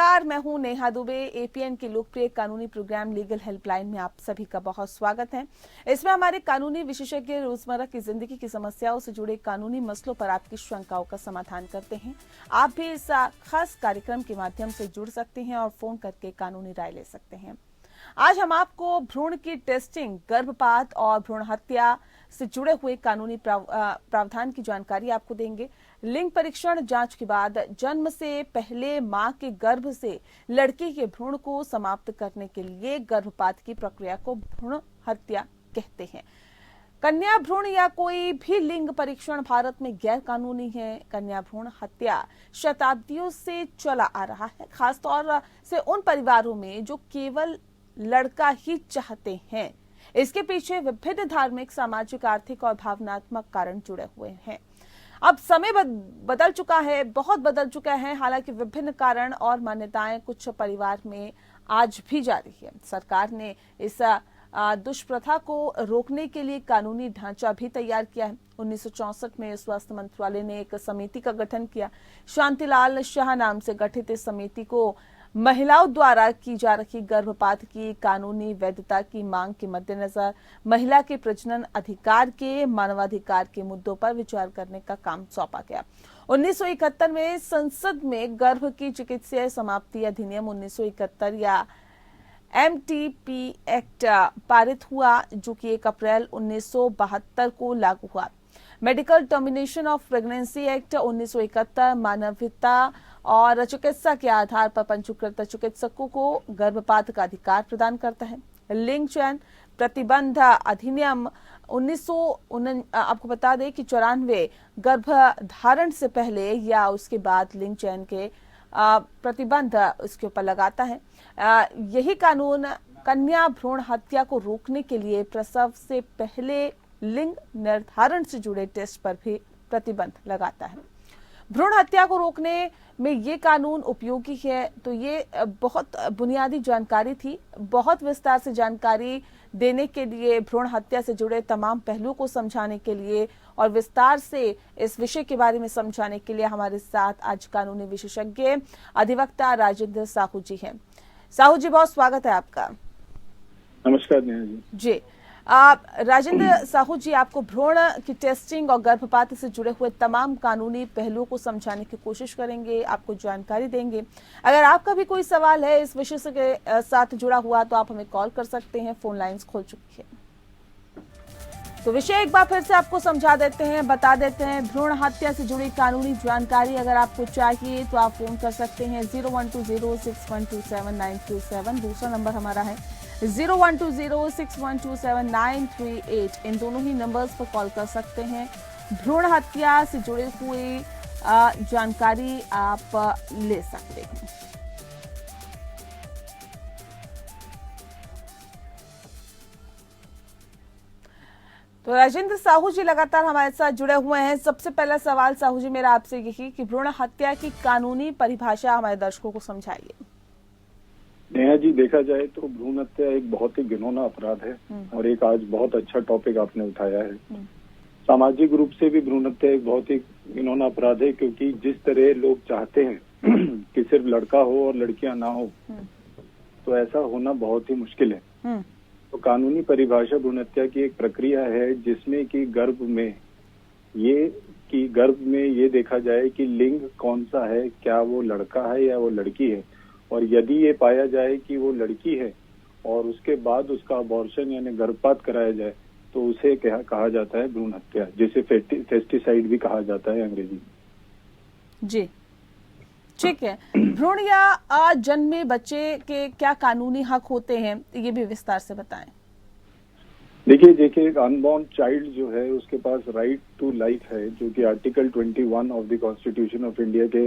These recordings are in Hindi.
नमस्कार, मैं हूं नेहा दुबे। एपीएन के लोकप्रिय कानूनी प्रोग्राम लीगल हेल्पलाइन में आप सभी का बहुत स्वागत है। इसमें हमारे कानूनी विशेषज्ञ रोजमर्रा की जिंदगी की समस्याओं से जुड़े कानूनी मसलों पर आपकी शंकाओं का समाधान करते हैं। आप भी इस खास कार्यक्रम के माध्यम से जुड़ सकते हैं और फोन करके कानूनी राय ले सकते हैं। आज हम आपको भ्रूण की टेस्टिंग, गर्भपात और भ्रूण हत्या से जुड़े हुए कानूनी प्रावधान की जानकारी आपको देंगे। लिंग परीक्षण जांच के बाद जन्म से पहले मां के गर्भ से लड़की के भ्रूण को समाप्त करने के लिए गर्भपात की प्रक्रिया को भ्रूण हत्या कहते हैं। कन्या भ्रूण या कोई भी लिंग परीक्षण भारत में गैर कानूनी है। कन्या भ्रूण हत्या शताब्दियों से चला आ रहा है, खासतौर से उन परिवारों में जो केवल लड़का ही चाहते हैं। इसके पीछे विभिन्न धार्मिक, सामाजिक, आर्थिक और भावनात्मक कारण जुड़े हुए हैं। अब समय बदल चुका है, बहुत बदल चुका है। हालांकि विभिन्न कारण और मान्यताएं कुछ परिवार में आज भी जारी है। सरकार ने इस दुष्प्रथा को रोकने के लिए कानूनी ढांचा भी तैयार किया है। 1964 में स्वास्थ्य मंत्रालय ने एक समिति का गठन किया। शांतिलाल शाह नाम से गठित इस समिति को महिलाओं द्वारा की जा रही गर्भपात की कानूनी वैधता की मांग के मद्देनजर महिला के प्रजनन अधिकार के, मानवाधिकार के मुद्दों पर विचार करने का काम सौंपा गया। 1971 में संसद में गर्भ की चिकित्सीय समाप्ति अधिनियम 1971 या MTP एक्ट पारित हुआ, जो कि 1 अप्रैल 1972 को लागू हुआ। Medical termination of pregnancy act 1971 मानवता और चिकित्सा के आधार पर पंजीकृत चिकित्सकों को गर्भपात का अधिकार प्रदान करता है। लिंग चयन प्रतिबंध अधिनियम आपको बता दें कि 94 गर्भधारण से पहले या उसके बाद लिंग चयन के प्रतिबंध इसके ऊपर लगाता है। यही कानून कन्या भ्रूण हत्या को रोकने के लिए प्रसव से पहले लिंग निर्धारण से जुड़े टेस्ट पर भी प्रतिबंध लगाता है। भ्रूण हत्या को रोकने में ये कानून उपयोगी है। तो ये बहुत बुनियादी जानकारी थी। बहुत विस्तार से जानकारी देने के लिए, भ्रूण हत्या से जुड़े तमाम पहलुओं को समझाने के लिए और विस्तार से इस विषय के बारे में समझाने के लिए हमारे साथ आज कानूनी विशेषज्ञ अधिवक्ता राजेंद्र साहू जी हैं। साहू जी, बहुत स्वागत है आपका। नमस्कार नेहा जी। जी, राजेंद्र साहू जी, आपको भ्रूण की टेस्टिंग और गर्भपात से जुड़े हुए तमाम कानूनी पहलुओं को समझाने की कोशिश करेंगे, आपको जानकारी देंगे। अगर आपका भी कोई सवाल है इस विषय से के साथ जुड़ा हुआ तो आप हमें कॉल कर सकते हैं। फोन लाइंस खोल चुकी है। तो विषय एक बार फिर से आपको समझा देते हैं, बता देते हैं। भ्रूण हत्या से जुड़ी कानूनी जानकारी अगर आपको चाहिए तो आप फोन कर सकते हैं 012061279337। दूसरा नंबर हमारा है 012061279338। इन दोनों ही नंबर्स पर कॉल कर सकते हैं। भ्रूण हत्या से जुड़ी हुई जानकारी आप ले सकते हैं। तो राजेंद्र साहू जी लगातार हमारे साथ जुड़े हुए हैं। सबसे पहला सवाल साहू जी मेरा आपसे यही कि भ्रूण हत्या की कानूनी परिभाषा हमारे दर्शकों को समझाइए। नेहा जी, देखा जाए तो भ्रूण हत्या एक बहुत ही घिनौना अपराध है और एक आज बहुत अच्छा टॉपिक आपने उठाया है। सामाजिक रूप से भी भ्रूण हत्या एक बहुत ही घिनौना अपराध है, क्योंकि जिस तरह लोग चाहते हैं कि सिर्फ लड़का हो और लड़कियां ना हो, तो ऐसा होना बहुत ही मुश्किल है। तो कानूनी परिभाषा भ्रूण हत्या की एक प्रक्रिया है जिसमें कि गर्भ में ये देखा जाए कि लिंग कौन सा है, क्या वो लड़का है या वो लड़की है। और यदि ये पाया जाए कि वो लड़की है और उसके बाद उसका अबॉर्शन यानी गर्भपात कराया जाए तो उसे क्या कहा जाता है, भ्रूण हत्या, जिसे फेस्टिसाइड भी कहा जाता है अंग्रेजी में। जी ठीक है। भ्रूण या अजन्मे बच्चे के क्या कानूनी हक होते हैं, ये भी विस्तार से बताएं। देखिए एक अनबॉर्न चाइल्ड जो है उसके पास राइट टू लाइफ है, जो कि article 21 of the constitution of India के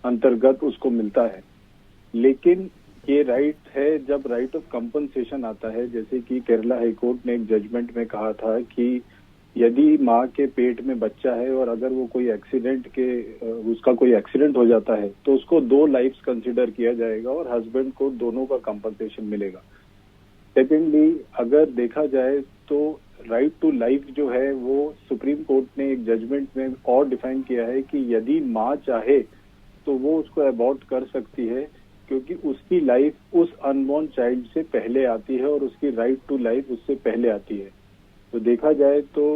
अंतर्गत उसको मिलता है। लेकिन ये राइट है जब राइट ऑफ कंपनसेशन आता है, जैसे कि केरला हाईकोर्ट ने एक जजमेंट में कहा था कि यदि माँ के पेट में बच्चा है और अगर वो कोई उसका कोई एक्सीडेंट हो जाता है तो उसको 2 लाइफ्स कंसिडर किया जाएगा और हस्बैंड को दोनों का कंपनसेशन मिलेगा। सेकेंडली, अगर देखा जाए तो राइट टू लाइफ जो है वो सुप्रीम कोर्ट ने एक जजमेंट में और डिफाइन किया है कि यदि माँ चाहे तो वो उसको अबॉर्ट कर सकती है क्योंकि उसकी लाइफ उस अनबॉर्न चाइल्ड से पहले आती है और उसकी राइट टू लाइफ उससे पहले आती है। तो देखा जाए तो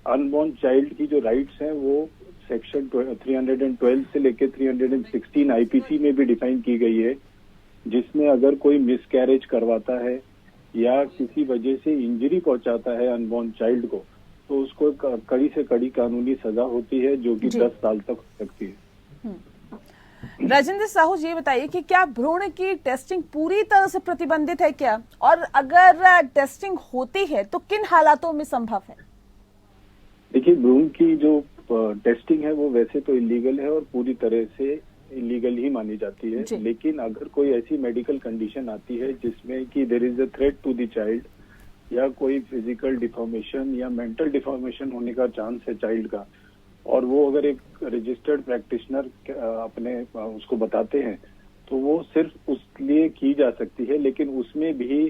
अनबॉर्न चाइल्ड की जो राइट्स हैं वो सेक्शन 312 से लेकर 316 आईपीसी में भी डिफाइन की गई है, जिसमें अगर कोई मिसकैरेज करवाता है या किसी वजह से इंजरी पहुंचाता है अनबॉर्न चाइल्ड को, तो उसको कड़ी से कड़ी कानूनी सजा होती है, जो कि 10 साल तक हो सकती है। राजेंद्र साहू, ये बताइए कि क्या भ्रूण की टेस्टिंग पूरी तरह से प्रतिबंधित है क्या, और अगर टेस्टिंग होती है तो किन हालातों में संभव है? देखिए, भ्रूण की जो टेस्टिंग है वो वैसे तो इलीगल है और पूरी तरह से इलीगल ही मानी जाती है, लेकिन अगर कोई ऐसी मेडिकल कंडीशन आती है जिसमें कि there is a threat to the child, या कोई फिजिकल डिफॉर्मेशन या मेंटल डिफॉर्मेशन होने का चांस है चाइल्ड का, और वो अगर एक रजिस्टर्ड प्रैक्टिशनर अपने उसको बताते हैं, तो वो सिर्फ उस लिए की जा सकती है, लेकिन उसमें भी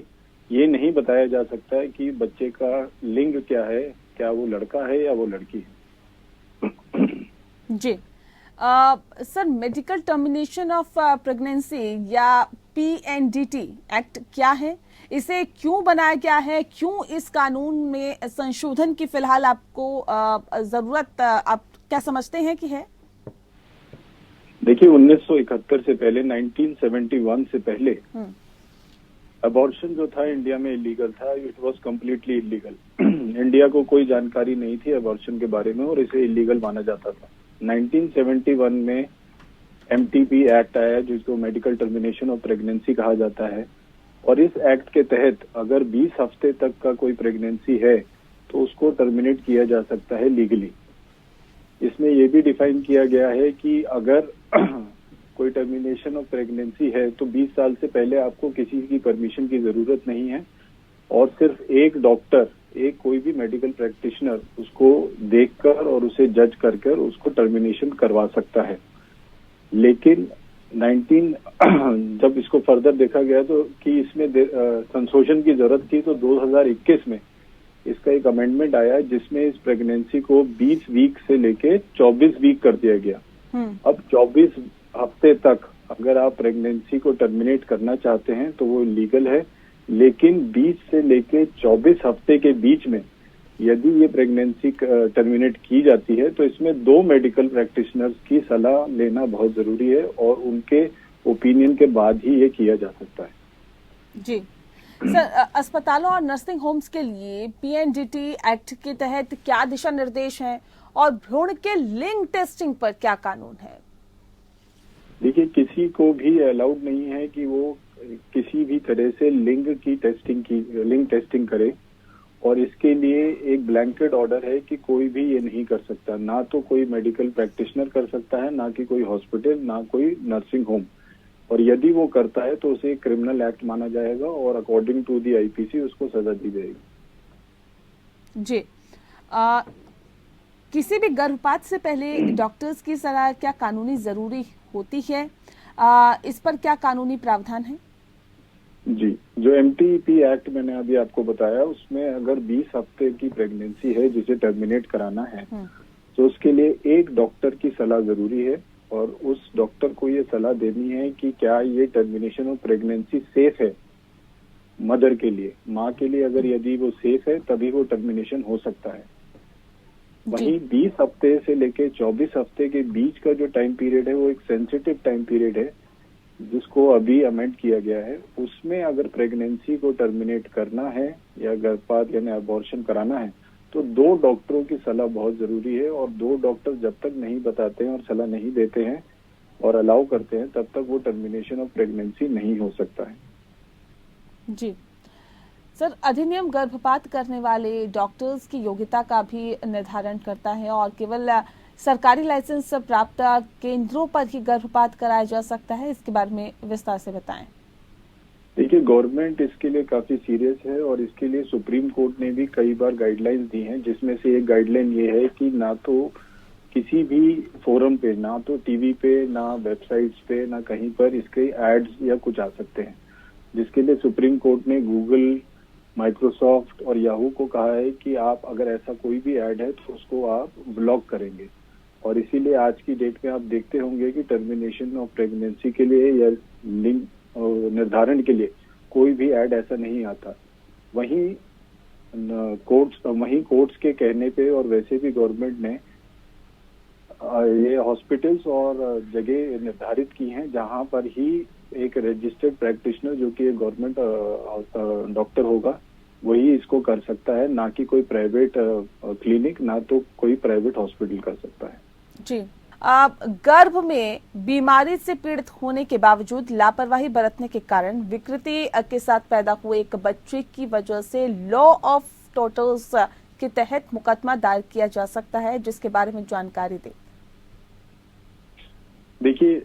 ये नहीं बताया जा सकता है कि बच्चे का लिंग क्या है, क्या वो लड़का है या वो लड़की है। जी sir, medical termination of pregnancy या PNDT एक्ट क्या है, इसे क्यों बनाया गया है, क्यों इस कानून में संशोधन की फिलहाल आपको जरूरत, आप क्या समझते हैं कि है? देखिए, 1971 से पहले, 1971 से पहले अबॉर्शन जो था इंडिया में इलीगल था। It was completely illegal. India को कोई जानकारी नहीं थी अबॉर्शन के बारे में और इसे इलीगल माना जाता था। 1971 में MTP एक्ट आया, जिसको मेडिकल टर्मिनेशन ऑफ प्रेगनेंसी कहा जाता है, और इस एक्ट के तहत अगर 20 हफ्ते तक का कोई प्रेगनेंसी है तो उसको टर्मिनेट किया जा सकता है लीगली। इसमें यह भी डिफाइन किया गया है कि अगर कोई टर्मिनेशन ऑफ प्रेगनेंसी है तो 20 साल से पहले आपको किसी की परमिशन की जरूरत नहीं है, और सिर्फ एक डॉक्टर, एक कोई भी मेडिकल प्रैक्टिशनर उसको देखकर और उसे जज कर उसको टर्मिनेशन करवा सकता है। लेकिन जब इसको फर्दर देखा गया तो कि इसमें संशोधन की जरूरत थी, तो 2021 में इसका एक अमेंडमेंट आया जिसमें इस प्रेगनेंसी को 20 वीक से लेके 24 वीक कर दिया गया। अब 24 हफ्ते तक अगर आप प्रेगनेंसी को टर्मिनेट करना चाहते हैं तो वो लीगल है, लेकिन 20 से लेके 24 हफ्ते के बीच में यदि ये प्रेगनेंसी टर्मिनेट की जाती है तो इसमें 2 मेडिकल प्रैक्टिशनर्स की सलाह लेना बहुत जरूरी है, और उनके ओपिनियन के बाद ही ये किया जा सकता है। जी सर, अस्पतालों और नर्सिंग होम्स के लिए PNDT एक्ट के तहत क्या दिशा निर्देश हैं, और भ्रूण के लिंग टेस्टिंग पर क्या कानून है? देखिए, किसी को भी अलाउड नहीं है कि वो किसी भी तरह से लिंग टेस्टिंग करे, और इसके लिए एक ब्लैंकेट ऑर्डर है कि कोई भी ये नहीं कर सकता। ना तो कोई मेडिकल प्रैक्टिशनर कर सकता है, ना कि कोई हॉस्पिटल, ना कोई नर्सिंग होम, और यदि वो करता है तो उसे क्रिमिनल एक्ट माना जाएगा और अकॉर्डिंग टू दी आईपीसी उसको सजा दी जाएगी। जी किसी भी गर्भपात से पहले डॉक्टर्स की सलाह क्या कानूनी जरूरी होती है? इस पर क्या कानूनी प्रावधान है? जी, जो MTP एक्ट मैंने अभी आपको बताया, उसमें अगर 20 हफ्ते की प्रेगनेंसी है जिसे टर्मिनेट कराना है तो उसके लिए एक डॉक्टर की सलाह जरूरी है, और उस डॉक्टर को ये सलाह देनी है कि क्या ये टर्मिनेशन ऑफ प्रेगनेंसी सेफ है मदर के लिए, माँ के लिए। अगर यदि वो सेफ है तभी वो टर्मिनेशन हो सकता है। वहीं 20 हफ्ते से लेके 24 हफ्ते के बीच का जो टाइम पीरियड है वो एक सेंसिटिव टाइम पीरियड है, जिसको अभी अमेंड किया गया है। उसमें अगर प्रेगनेंसी को टर्मिनेट करना है या गर्भपात यानी अबॉर्शन कराना है तो 2 डॉक्टरों की सलाह बहुत जरूरी है, और 2 डॉक्टर जब तक नहीं बताते हैं और सलाह नहीं देते हैं और अलाउ करते हैं तब तक वो टर्मिनेशन ऑफ प्रेगनेंसी नहीं हो सकता है। जी सर, अधिनियम गर्भपात करने वाले डॉक्टर्स की योग्यता का भी निर्धारण करता है, और केवल सरकारी लाइसेंस प्राप्त केंद्रों पर ही गर्भपात कराया जा सकता है। इसके बारे में विस्तार से बताएं। देखिए, गवर्नमेंट इसके लिए काफी सीरियस है, और इसके लिए सुप्रीम कोर्ट ने भी कई बार गाइडलाइंस दी हैं, जिसमें से एक गाइडलाइन ये है कि ना तो किसी भी फोरम पे, ना तो टीवी पे, ना वेबसाइट्स पे, ना कहीं पर इसके एड्स या कुछ आ सकते हैं, जिसके लिए सुप्रीम कोर्ट ने गूगल, माइक्रोसॉफ्ट और याहू को कहा है कि आप अगर ऐसा कोई भी ऐड है तो उसको आप ब्लॉक करेंगे। और इसीलिए आज की डेट में आप देखते होंगे कि टर्मिनेशन ऑफ प्रेगनेंसी के लिए या लिंग निर्धारण के लिए कोई भी ऐड ऐसा नहीं आता। वहीं कोर्ट्स के कहने पे और वैसे भी गवर्नमेंट ने ये हॉस्पिटल्स और जगह निर्धारित की हैं जहां पर ही एक रजिस्टर्ड प्रैक्टिशनर जो कि एक गवर्नमेंट डॉक्टर होगा वही इसको कर सकता है, ना कि कोई प्राइवेट क्लिनिक, ना तो कोई प्राइवेट हॉस्पिटल कर सकता है। जी, गर्भ में बीमारी से पीड़ित होने के बावजूद लापरवाही बरतने के कारण विकृति के साथ पैदा हुए एक बच्चे की वजह से लॉ ऑफ टोटल्स के तहत मुकदमा दायर किया जा सकता है, जिसके बारे में जानकारी दें। देखिए,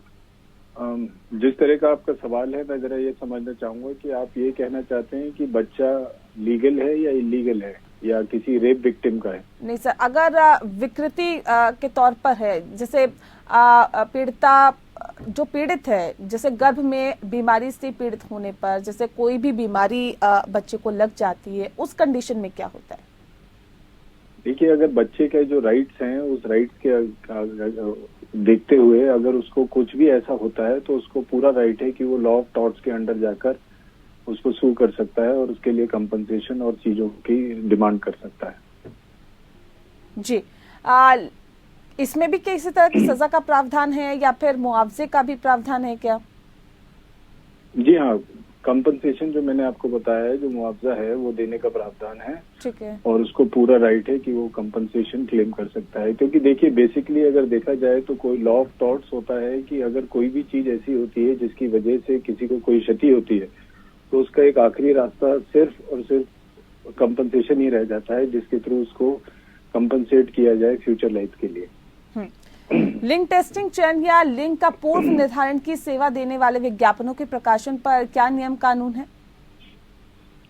जिस तरह का आपका सवाल है, मैं जरा ये समझना चाहूंगा कि आप ये कहना चाहते हैं कि बच्चा लीगल है या इलीगल है या किसी रेप विक्टिम का है? नहीं सर, अगर विकृति के तौर पर है, जैसे पीड़िता जो पीड़ित है, जैसे गर्भ में बीमारी से पीड़ित होने पर, जैसे कोई भी बीमारी बच्चे को लग जाती है, उस कंडीशन में क्या होता है? देखिए, अगर बच्चे के जो राइट्स हैं उस राइट्स के देखते हुए अगर उसको कुछ भी ऐसा होता है तो उसको पूरा राइट है कि वो लॉ ऑफ टॉर्ट्स के अंडर जाकर उसको सू कर सकता है और उसके लिए कंपनसेशन और चीजों की डिमांड कर सकता है। जी, इसमें भी किसी तरह की सजा का प्रावधान है या फिर मुआवजे का भी प्रावधान है क्या? जी हाँ, कंपनसेशन जो मैंने आपको बताया है, जो मुआवजा है वो देने का प्रावधान है। ठीक है। और उसको पूरा राइट है कि वो कंपनसेशन क्लेम कर सकता है, क्योंकि देखिए बेसिकली अगर देखा जाए तो कोई लॉ ऑफ टॉर्ट्स होता है कि अगर कोई भी चीज ऐसी होती है जिसकी वजह से किसी को कोई क्षति होती है तो उसका एक आखिरी रास्ता सिर्फ और सिर्फ कंपनसेशन ही रह जाता है, जिसके थ्रू उसको कंपनसेट किया जाए फ्यूचर लाइफ के लिए। लिंग टेस्टिंग, चयन या लिंग का पूर्व निर्धारण की सेवा देने वाले विज्ञापनों के प्रकाशन पर क्या नियम कानून है?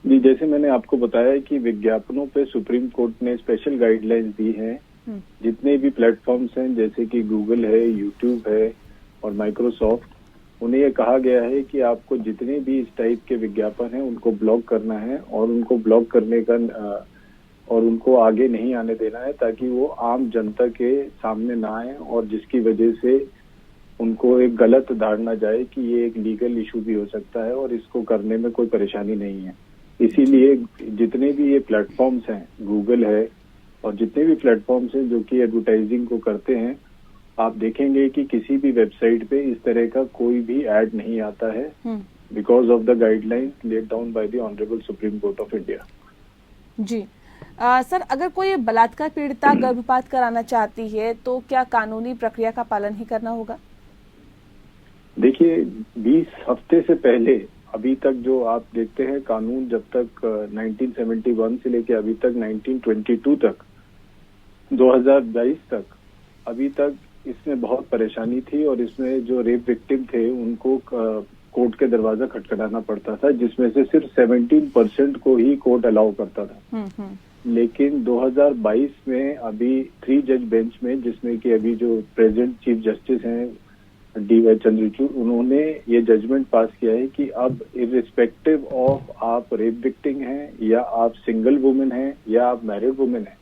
जी, जैसे मैंने आपको बताया कि विज्ञापनों पे सुप्रीम कोर्ट ने स्पेशल गाइडलाइंस दी हैं। जितने भी प्लेटफॉर्म्स हैं जैसे कि गूगल है, यूट्यूब है और माइक्रोसॉफ्ट, उन्हें ये कहा गया है कि आपको जितने भी इस टाइप के विज्ञापन हैं उनको ब्लॉक करना है और उनको ब्लॉक करने का और उनको आगे नहीं आने देना है, ताकि वो आम जनता के सामने ना आए और जिसकी वजह से उनको एक गलत धारणा जाए कि ये एक लीगल इशू भी हो सकता है और इसको करने में कोई परेशानी नहीं है। इसीलिए जितने भी ये प्लेटफॉर्म्स हैं, गूगल है और जितने भी प्लेटफॉर्म्स हैं जो कि एडवर्टाइजिंग को करते हैं, आप देखेंगे कि किसी भी वेबसाइट पे इस तरह का कोई भी ऐड नहीं आता है, because of the guidelines laid down by the honourable Supreme Court of India. जी सर, अगर कोई बलात्कार पीड़िता गर्भपात कराना चाहती है तो क्या कानूनी प्रक्रिया का पालन ही करना होगा? देखिए, 20 हफ्ते से पहले अभी तक जो आप देखते हैं कानून, जब तक 1971 से लेके अभी तक 1922 तक 2022 तक, अभी तक इसमें बहुत परेशानी थी और इसमें जो रेप विक्टिम थे उनको कोर्ट के दरवाजा खटखटाना पड़ता था, जिसमें से सिर्फ 17% को ही कोर्ट अलाउ करता था। लेकिन 2022 में अभी 3 जज बेंच में, जिसमें कि अभी जो प्रेजेंट चीफ जस्टिस हैं डी.वाई. चंद्रचूड़, उन्होंने ये जजमेंट पास किया है कि अब इर्रिस्पेक्टिव ऑफ आप रेप विक्टिम हैं या आप सिंगल वुमेन हैं या आप मैरिड वुमेन हैं,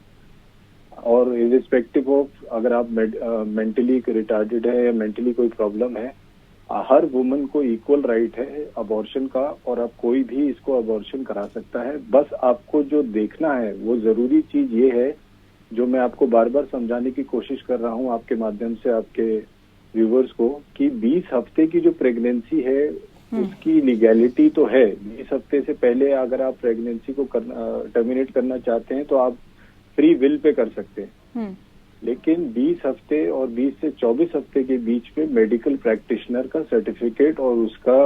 और इर्रिस्पेक्टिव ऑफ अगर आप मेंटली रिटार्डेड है या मेंटली कोई प्रॉब्लम है, हर वुमन को इक्वल राइट है अबॉर्शन का और अब कोई भी इसको अबॉर्शन करा सकता है। बस आपको जो देखना है वो जरूरी चीज ये है, जो मैं आपको बार बार समझाने की कोशिश कर रहा हूँ आपके माध्यम से आपके व्यूवर्स को, कि 20 हफ्ते की जो प्रेगनेंसी है उसकी लीगैलिटी तो है। 20 हफ्ते से पहले अगर आप प्रेगनेंसी को टर्मिनेट करना चाहते हैं तो आप फ्री विल पे कर सकते हैं, लेकिन 20 हफ्ते और 20 से 24 हफ्ते के बीच में मेडिकल प्रैक्टिशनर का सर्टिफिकेट और उसका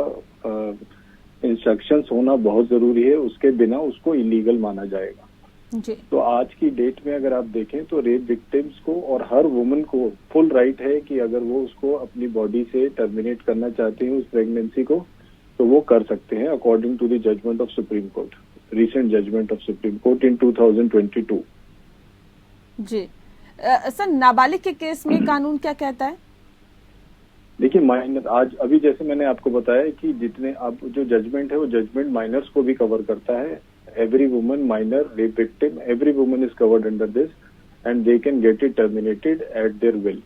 इंस्ट्रक्शंस होना बहुत जरूरी है, उसके बिना उसको इलीगल माना जाएगा। जी। तो आज की डेट में अगर आप देखें तो रेप विक्टिम्स को और हर वुमन को फुल राइट है कि अगर वो उसको अपनी बॉडी से टर्मिनेट करना चाहते हैं उस प्रेगनेंसी को, तो वो कर सकते हैं according to the judgment of Supreme Court, recent judgment of Supreme Court in 2022। जी सर, नाबालिग के केस में कानून क्या कहता है? देखिए, माइनर आज अभी जैसे मैंने आपको बताया कि जितने अब जो जजमेंट है वो जजमेंट माइनर्स को भी कवर करता है। Every woman minor rape victim, every woman is covered under this. and they can get it terminated at their will.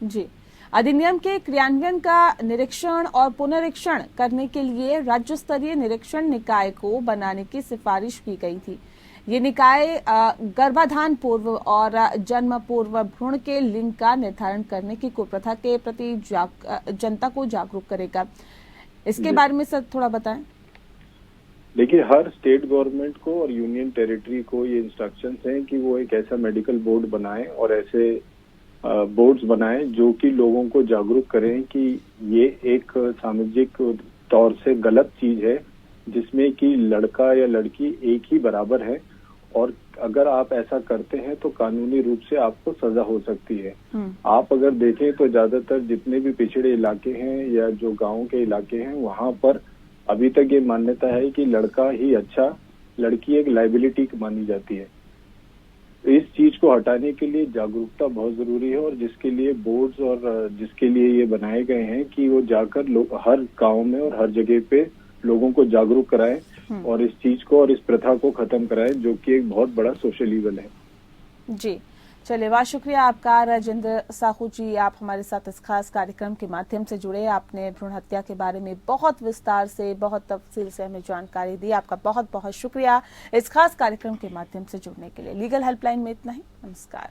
जी, अधिनियम के क्रियान्वयन का निरीक्षण और पुनरीक्षण करने के लिए राज्य स्तरीय निरीक्षण निकाय को बनाने की सिफारिश की गई थी। ये निकाय गर्भाधान पूर्व और जन्म पूर्व भ्रूण के लिंग का निर्धारण करने की कुप्रथा के प्रति जनता को जागरूक करेगा। इसके बारे में सर थोड़ा बताएं। देखिए, हर स्टेट गवर्नमेंट को और यूनियन टेरिटरी को ये इंस्ट्रक्शंस हैं कि वो एक ऐसा मेडिकल बोर्ड बनाएं और ऐसे बोर्ड्स बनाएं जो कि लोगों को जागरूक करें कि ये एक सामाजिक तौर से गलत चीज है जिसमें कि लड़का या लड़की एक ही बराबर है, और अगर आप ऐसा करते हैं तो कानूनी रूप से आपको सजा हो सकती है। आप अगर देखें तो ज्यादातर जितने भी पिछड़े इलाके हैं या जो गांव के इलाके हैं वहां पर अभी तक ये मान्यता है कि लड़का ही अच्छा, लड़की एक लाइबिलिटी मानी जाती है। इस चीज को हटाने के लिए जागरूकता बहुत जरूरी है, और जिसके लिए बोर्ड्स और जिसके लिए ये बनाए गए हैं कि वो जाकर लोग हर गांव में और हर जगह पे लोगों को जागरूक कराएं और इस चीज को और इस प्रथा को खत्म कराएं, जो कि एक बहुत बड़ा सोशल ईवल है। जी, चलिए, बहुत शुक्रिया आपका राजेंद्र साहू जी। आप हमारे साथ इस खास कार्यक्रम के माध्यम से जुड़े। आपने भ्रूण हत्या के बारे में बहुत विस्तार से, बहुत तफसील से हमें जानकारी दी। आपका बहुत बहुत शुक्रिया इस खास कार्यक्रम के माध्यम से जुड़ने के लिए। लीगल हेल्पलाइन में इतना ही। नमस्कार।